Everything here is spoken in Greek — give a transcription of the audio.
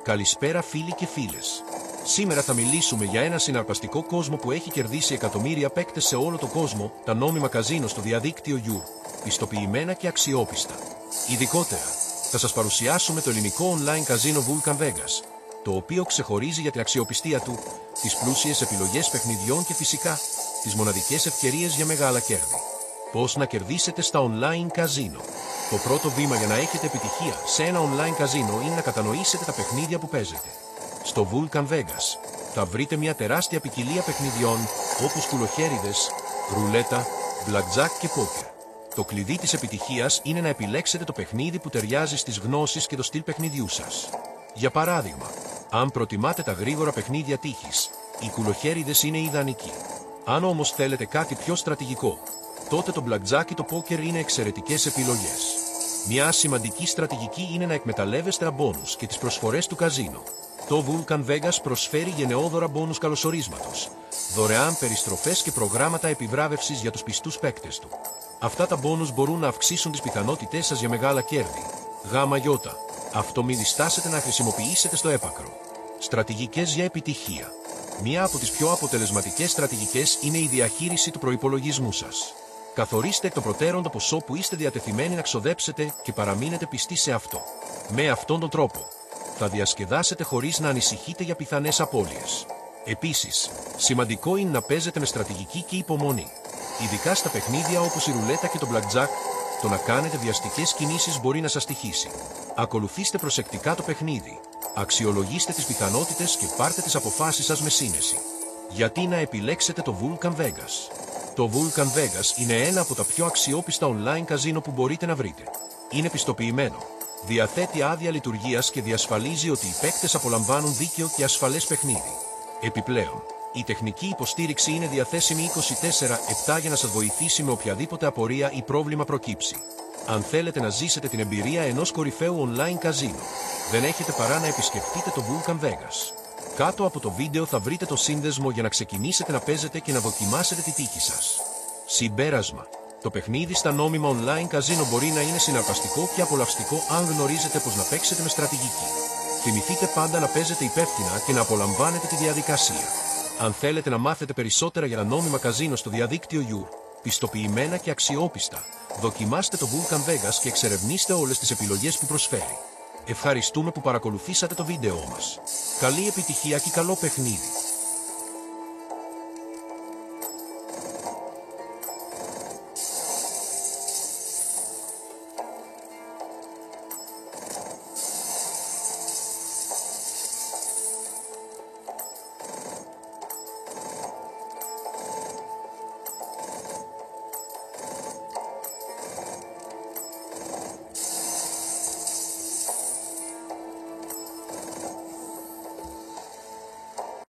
Καλησπέρα φίλοι και φίλες. Σήμερα θα μιλήσουμε για ένα συναρπαστικό κόσμο που έχει κερδίσει εκατομμύρια παίκτες σε όλο τον κόσμο, τα νόμιμα καζίνο στο διαδίκτυο You, πιστοποιημένα και αξιόπιστα. Ειδικότερα, θα σας παρουσιάσουμε το ελληνικό online καζίνο Vulcan Vegas, το οποίο ξεχωρίζει για την αξιοπιστία του, τις πλούσιες επιλογές παιχνιδιών και φυσικά, τις μοναδικές ευκαιρίες για μεγάλα κέρδη. Πώς να κερδίσετε στα online καζίνο. Το πρώτο βήμα για να έχετε επιτυχία σε ένα online καζίνο είναι να κατανοήσετε τα παιχνίδια που παίζετε. Στο Vulcan Vegas θα βρείτε μια τεράστια ποικιλία παιχνιδιών όπως κουλοχέριδες, ρουλέτα, blackjack και poker. Το κλειδί της επιτυχίας είναι να επιλέξετε το παιχνίδι που ταιριάζει στις γνώσεις και το στυλ παιχνιδιού σας. Για παράδειγμα, αν προτιμάτε τα γρήγορα παιχνίδια τύχης, οι κουλοχέριδες είναι ιδανικοί. Αν όμως θέλετε κάτι πιο στρατηγικό, τότε το blackjack και το poker είναι εξαιρετικές επιλογές. Μια σημαντική στρατηγική είναι να εκμεταλλεύεστε τα μπόνους και τις προσφορές του καζίνο. Το Vulcan Vegas προσφέρει γενναιόδωρα μπόνους καλωσορίσματος, δωρεάν περιστροφές και προγράμματα επιβράβευσης για τους πιστούς παίκτες του. Αυτά τα μπόνους μπορούν να αυξήσουν τις πιθανότητές σας για μεγάλα κέρδη. ΓΙ. Αυτό μην διστάσετε να χρησιμοποιήσετε στο έπακρο. Στρατηγικές για επιτυχία. Μία από τις πιο αποτελεσματικές στρατηγικές είναι η διαχείριση του προϋπολογισμού σας. Καθορίστε εκ των προτέρων το ποσό που είστε διατεθειμένοι να ξοδέψετε και παραμείνετε πιστοί σε αυτό. Με αυτόν τον τρόπο, θα διασκεδάσετε χωρίς να ανησυχείτε για πιθανές απώλειες. Επίσης, σημαντικό είναι να παίζετε με στρατηγική και υπομονή. Ειδικά στα παιχνίδια όπως η ρουλέτα και το blackjack, το να κάνετε βιαστικές κινήσεις μπορεί να σας τυχήσει. Ακολουθήστε προσεκτικά το παιχνίδι. Αξιολογήστε τις πιθανότητες και πάρτε τις αποφάσεις σας με σύνεση. Γιατί να επιλέξετε το Vulcan Vegas? Το Vulcan Vegas είναι ένα από τα πιο αξιόπιστα online καζίνο που μπορείτε να βρείτε. Είναι πιστοποιημένο, διαθέτει άδεια λειτουργίας και διασφαλίζει ότι οι παίκτες απολαμβάνουν δίκαιο και ασφαλές παιχνίδι. Επιπλέον, η τεχνική υποστήριξη είναι διαθέσιμη 24/7 για να σας βοηθήσει με οποιαδήποτε απορία ή πρόβλημα προκύψει. Αν θέλετε να ζήσετε την εμπειρία ενός κορυφαίου online καζίνο, δεν έχετε παρά να επισκεφτείτε το Vulcan Vegas. Κάτω από το βίντεο θα βρείτε το σύνδεσμο για να ξεκινήσετε να παίζετε και να δοκιμάσετε τη τύχη σας. Συμπέρασμα. Το παιχνίδι στα νόμιμα online καζίνο μπορεί να είναι συναρπαστικό και απολαυστικό αν γνωρίζετε πώς να παίξετε με στρατηγική. Θυμηθείτε πάντα να παίζετε υπεύθυνα και να απολαμβάνετε τη διαδικασία. Αν θέλετε να μάθετε περισσότερα για τα νόμιμα καζίνο στο διαδίκτυο You, πιστοποιημένα και αξιόπιστα, δοκιμάστε το Vulcan Vegas και εξερευνήστε όλες τις επιλογές που προσφέρει. Ευχαριστούμε που παρακολουθήσατε το βίντεο μας. Καλή επιτυχία και καλό παιχνίδι!